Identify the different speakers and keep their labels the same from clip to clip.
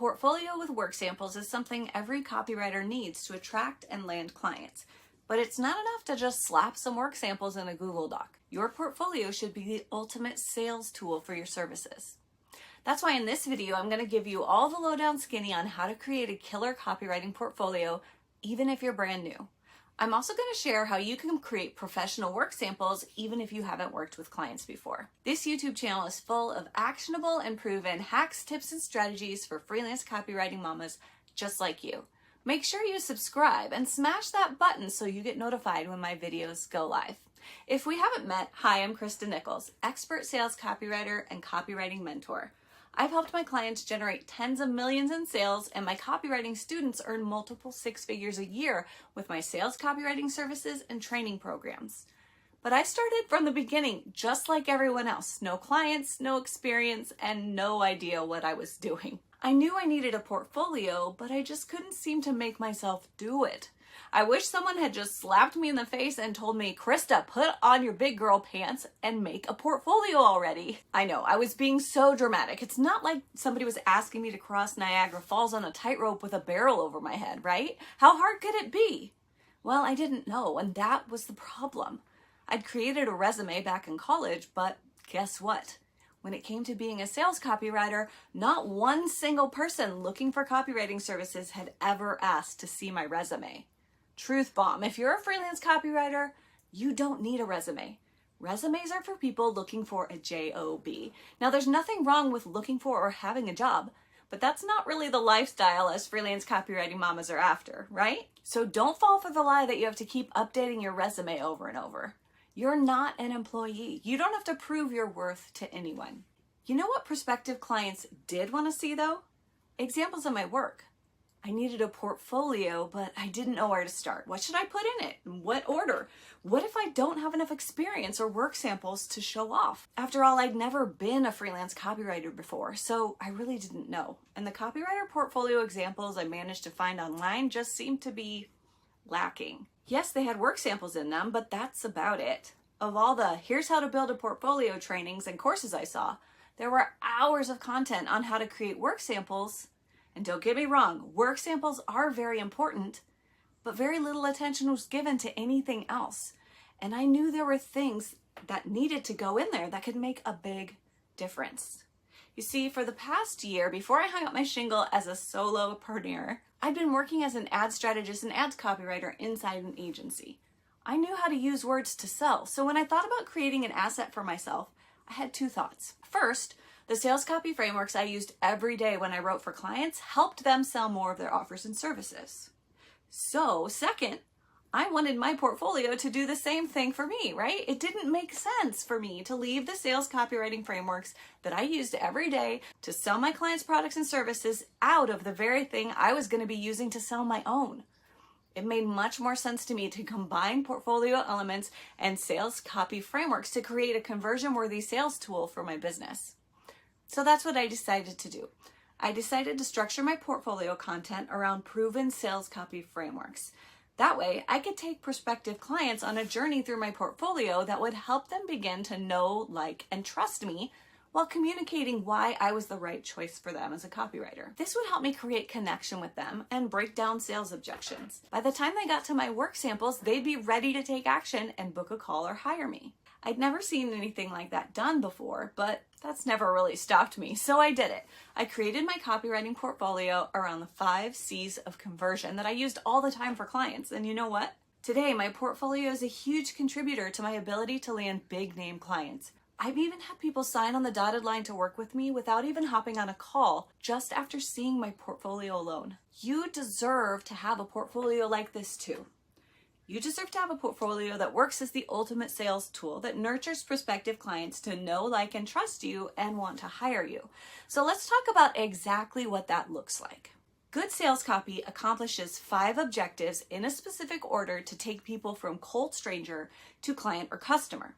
Speaker 1: portfolio with work samples is something every copywriter needs to attract and land clients. But it's not enough to just slap some work samples in a Google Doc. Your portfolio should be the ultimate sales tool for your services. That's why in this video, I'm going to give you all the lowdown skinny on how to create a killer copywriting portfolio, even if you're brand new. I'm also going to share how you can create professional work samples even if you haven't worked with clients before. This YouTube channel is full of actionable and proven hacks, tips, and strategies for freelance copywriting mamas just like you. Make sure you subscribe and smash that button so you get notified when my videos go live. If we haven't met, hi, I'm Christa Nichols, expert sales copywriter and copywriting mentor. I've helped my clients generate tens of millions in sales, and my copywriting students earn multiple six figures a year with my sales copywriting services and training programs. But I started from the beginning, just like everyone else. No clients, no experience, and no idea what I was doing. I knew I needed a portfolio, but I just couldn't seem to make myself do it. I wish someone had just slapped me in the face and told me, Christa, put on your big girl pants and make a portfolio already. I know, I was being so dramatic. It's not like somebody was asking me to cross Niagara Falls on a tightrope with a barrel over my head, right? How hard could it be? Well, I didn't know, and that was the problem. I'd created a resume back in college, but guess what? When it came to being a sales copywriter, not one single person looking for copywriting services had ever asked to see my resume. Truth bomb. If you're a freelance copywriter, you don't need a resume. Resumes are for people looking for a job. Now, there's nothing wrong with looking for or having a job, but that's not really the lifestyle as freelance copywriting mamas are after, right? So don't fall for the lie that you have to keep updating your resume over and over. You're not an employee. You don't have to prove your worth to anyone. You know what prospective clients did want to see though? Examples of my work. I needed a portfolio, but I didn't know where to start. What should I put in it? In what order? What if I don't have enough experience or work samples to show off? After all, I'd never been a freelance copywriter before, so I really didn't know. And the copywriter portfolio examples I managed to find online just seemed to be lacking. Yes, they had work samples in them, but that's about it. Of all the here's how to build a portfolio trainings and courses I saw, there were hours of content on how to create work samples. And don't get me wrong, work samples are very important, but very little attention was given to anything else. And I knew there were things that needed to go in there that could make a big difference. You see, for the past year, before I hung up my shingle as a solopreneur, I'd been working as an ad strategist and ads copywriter inside an agency. I knew how to use words to sell, so when I thought about creating an asset for myself, I had two thoughts. First, the sales copy frameworks I used every day when I wrote for clients helped them sell more of their offers and services. So, second, I wanted my portfolio to do the same thing for me, right? It didn't make sense for me to leave the sales copywriting frameworks that I used every day to sell my clients' products and services out of the very thing I was going to be using to sell my own. It made much more sense to me to combine portfolio elements and sales copy frameworks to create a conversion-worthy sales tool for my business. So that's what I decided to do. I decided to structure my portfolio content around proven sales copy frameworks. That way, I could take prospective clients on a journey through my portfolio that would help them begin to know, like, and trust me while communicating why I was the right choice for them as a copywriter. This would help me create connection with them and break down sales objections. By the time they got to my work samples, they'd be ready to take action and book a call or hire me. I'd never seen anything like that done before, but that's never really stopped me, so I did it. I created my copywriting portfolio around the 5 C's of conversion that I used all the time for clients, and you know what? Today, my portfolio is a huge contributor to my ability to land big name clients. I've even had people sign on the dotted line to work with me without even hopping on a call, just after seeing my portfolio alone. You deserve to have a portfolio like this too. You deserve to have a portfolio that works as the ultimate sales tool that nurtures prospective clients to know, like, and trust you and want to hire you. So let's talk about exactly what that looks like. Good sales copy accomplishes 5 objectives in a specific order to take people from cold stranger to client or customer.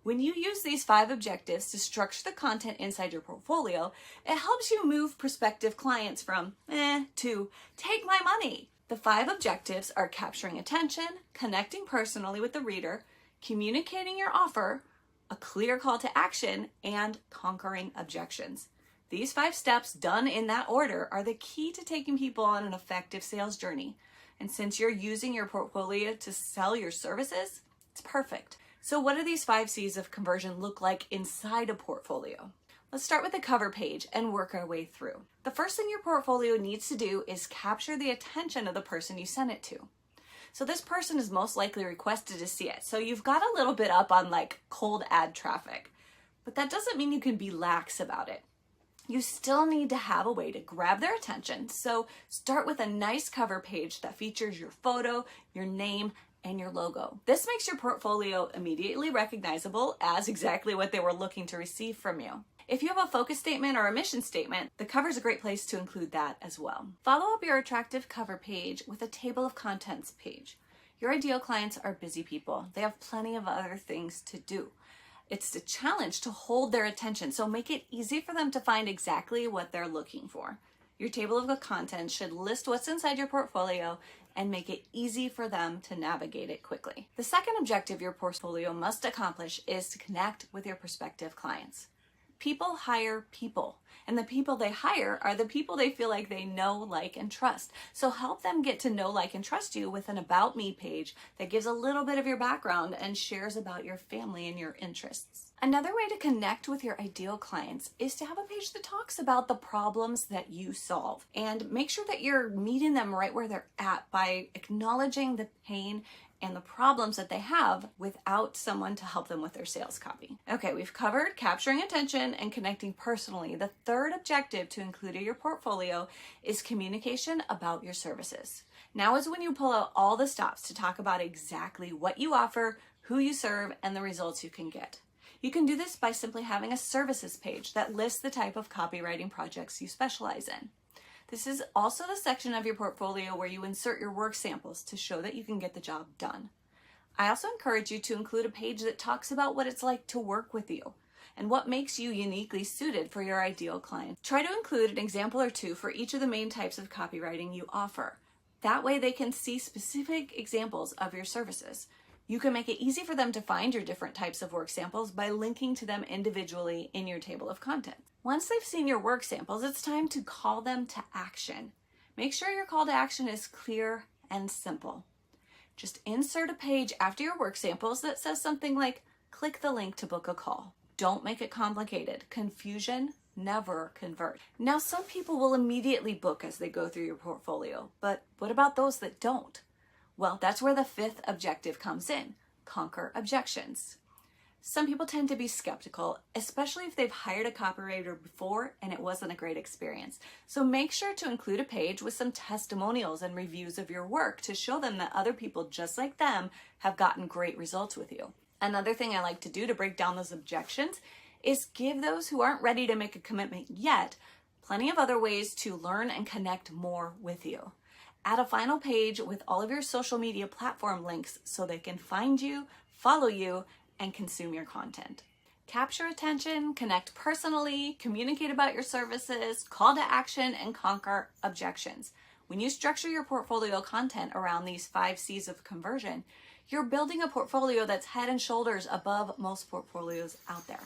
Speaker 1: When you use these 5 objectives to structure the content inside your portfolio, it helps you move prospective clients from to take my money. The 5 objectives are capturing attention, connecting personally with the reader, communicating your offer, a clear call to action, and conquering objections. These 5 steps done in that order are the key to taking people on an effective sales journey. And since you're using your portfolio to sell your services, it's perfect. So what do these 5 C's of conversion look like inside a portfolio? Let's start with the cover page and work our way through. The first thing your portfolio needs to do is capture the attention of the person you send it to. So this person is most likely requested to see it. So you've got a little bit up on like cold ad traffic, but that doesn't mean you can be lax about it. You still need to have a way to grab their attention. So start with a nice cover page that features your photo, your name, and your logo. This makes your portfolio immediately recognizable as exactly what they were looking to receive from you. If you have a focus statement or a mission statement, the cover is a great place to include that as well. Follow up your attractive cover page with a table of contents page. Your ideal clients are busy people. They have plenty of other things to do. It's a challenge to hold their attention, so make it easy for them to find exactly what they're looking for. Your table of contents should list what's inside your portfolio and make it easy for them to navigate it quickly. The second objective your portfolio must accomplish is to connect with your prospective clients. People hire people, and the people they hire are the people they feel like they know, like, and trust. So help them get to know, like, and trust you with an About Me page that gives a little bit of your background and shares about your family and your interests. Another way to connect with your ideal clients is to have a page that talks about the problems that you solve, and make sure that you're meeting them right where they're at by acknowledging the pain and the problems that they have without someone to help them with their sales copy. Okay, we've covered capturing attention and connecting personally. The third objective to include in your portfolio is communication about your services. Now is when you pull out all the stops to talk about exactly what you offer, who you serve, and the results you can get. You can do this by simply having a services page that lists the type of copywriting projects you specialize in. This is also the section of your portfolio where you insert your work samples to show that you can get the job done. I also encourage you to include a page that talks about what it's like to work with you and what makes you uniquely suited for your ideal client. Try to include an example or two for each of the main types of copywriting you offer. That way they can see specific examples of your services. You can make it easy for them to find your different types of work samples by linking to them individually in your table of contents. Once they've seen your work samples, it's time to call them to action. Make sure your call to action is clear and simple. Just insert a page after your work samples that says something like, click the link to book a call. Don't make it complicated. Confusion never converts. Now, some people will immediately book as they go through your portfolio, but what about those that don't? Well, that's where the fifth objective comes in: conquer objections. Some people tend to be skeptical, especially if they've hired a copywriter before and it wasn't a great experience. So make sure to include a page with some testimonials and reviews of your work to show them that other people just like them have gotten great results with you. Another thing I like to do to break down those objections is give those who aren't ready to make a commitment yet plenty of other ways to learn and connect more with you. Add a final page with all of your social media platform links so they can find you, follow you, and consume your content. Capture attention, connect personally, communicate about your services, call to action, and conquer objections. When you structure your portfolio content around these 5 C's of conversion, you're building a portfolio that's head and shoulders above most portfolios out there.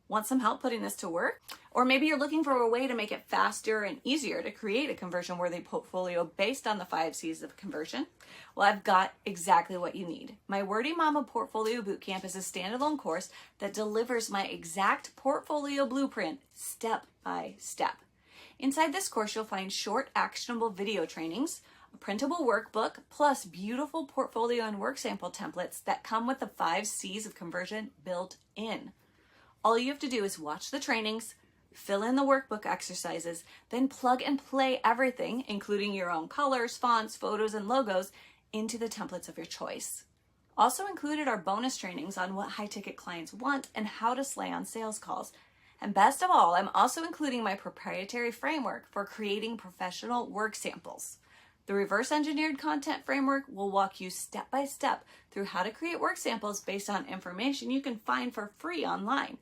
Speaker 1: Want some help putting this to work? Or maybe you're looking for a way to make it faster and easier to create a conversion-worthy portfolio based on the 5 C's of conversion? Well, I've got exactly what you need. My Wordy Mama Portfolio Bootcamp is a standalone course that delivers my exact portfolio blueprint step by step. Inside this course, you'll find short, actionable video trainings, a printable workbook, plus beautiful portfolio and work sample templates that come with the 5 C's of conversion built in. All you have to do is watch the trainings, fill in the workbook exercises, then plug and play everything, including your own colors, fonts, photos, and logos, into the templates of your choice. Also included are bonus trainings on what high-ticket clients want and how to slay on sales calls. And best of all, I'm also including my proprietary framework for creating professional work samples. The reverse engineered content framework will walk you step by step through how to create work samples based on information you can find for free online.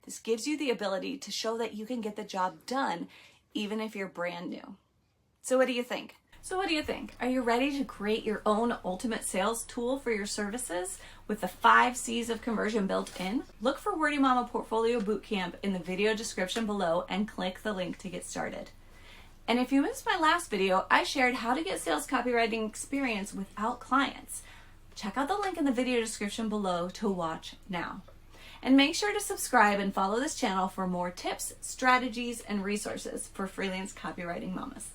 Speaker 1: This gives you the ability to show that you can get the job done even if you're brand new. So what do you think? So what do you think? Are you ready to create your own ultimate sales tool for your services with the 5 C's of conversion built in? Look for Wordy Mama Portfolio Bootcamp in the video description below and click the link to get started. And if you missed my last video, I shared how to get sales copywriting experience without clients. Check out the link in the video description below to watch now. And make sure to subscribe and follow this channel for more tips, strategies, and resources for freelance copywriting mamas.